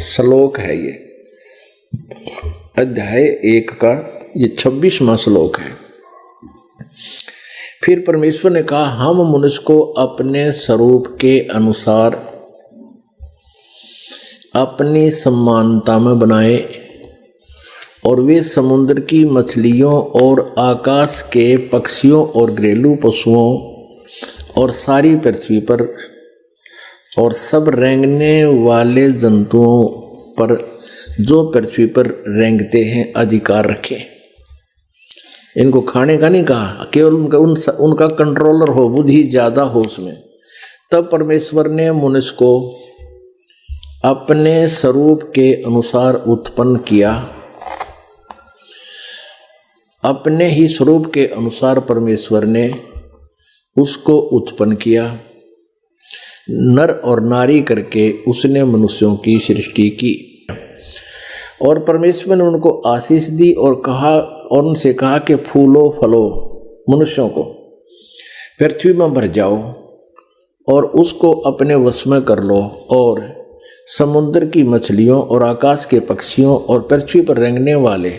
श्लोक है ये, अध्याय 1 का ये 26वां श्लोक है। फिर परमेश्वर ने कहा, हम मनुष्य को अपने स्वरूप के अनुसार अपनी समानता में बनाए और वे समुद्र की मछलियों और आकाश के पक्षियों और घरेलू पशुओं और सारी पृथ्वी पर और सब रेंगने वाले जंतुओं पर जो पृथ्वी पर रेंगते हैं अधिकार रखें। इनको खाने का नहीं कहा, केवल उनका कंट्रोलर हो, बुद्धि ज्यादा हो उसमें। तब परमेश्वर ने मनुष्य को अपने स्वरूप के अनुसार उत्पन्न किया। अपने ही स्वरूप के अनुसार परमेश्वर ने उसको उत्पन्न किया। नर और नारी करके उसने मनुष्यों की सृष्टि की और परमेश्वर ने उनको आशीष दी और कहा और उनसे कहा कि फूलो फलो मनुष्यों को पृथ्वी में भर जाओ और उसको अपने वश में कर लो और समुद्र की मछलियों और आकाश के पक्षियों और पृथ्वी पर रेंगने वाले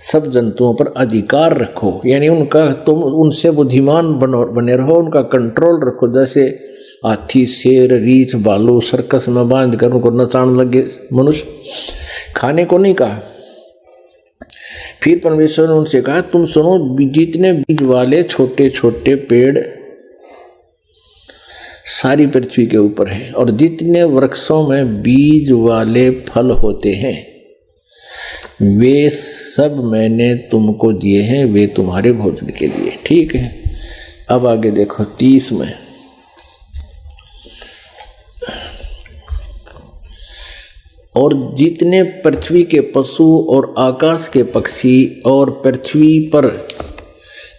सब जंतुओं पर अधिकार रखो। यानी उनका तुम उनसे बुद्धिमान बने रहो, उनका कंट्रोल रखो। जैसे हाथी, शेर, रीछ, भालू सर्कस में बांध कर उनको नचाने लगे मनुष्य, खाने को नहीं कहा। फिर परमेश्वर ने उनसे कहा, तुम सुनो, जितने बीज वाले छोटे छोटे पेड़ सारी पृथ्वी के ऊपर हैं और जितने वृक्षों में बीज वाले फल होते हैं वे सब मैंने तुमको दिए हैं, वे तुम्हारे भोजन के लिए। ठीक है, अब आगे देखो 30 में। और जितने पृथ्वी के पशु और आकाश के पक्षी और पृथ्वी पर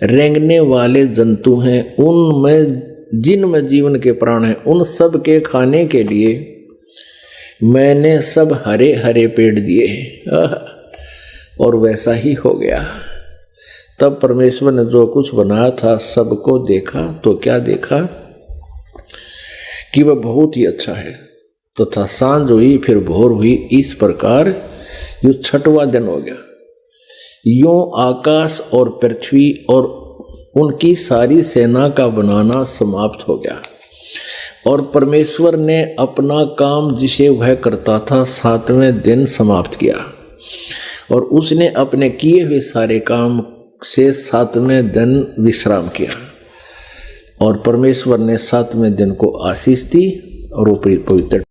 रेंगने वाले जंतु हैं, उनमें जिनमें जीवन के प्राण हैं, उन सब के खाने के लिए मैंने सब हरे हरे पेड़ दिए हैं। और वैसा ही हो गया। तब परमेश्वर ने जो कुछ बनाया था सबको देखा तो क्या देखा कि वह बहुत ही अच्छा है। तथा सांझ हुई, फिर भोर हुई, इस प्रकार यो 6वां दिन हो गया। यूं आकाश और पृथ्वी और उनकी सारी सेना का बनाना समाप्त हो गया और परमेश्वर ने अपना काम जिसे वह करता था 7वें दिन समाप्त किया और उसने अपने किए हुए सारे काम से 7वें दिन विश्राम किया। और परमेश्वर ने 7वें दिन को आशीष दी और वो पवित्र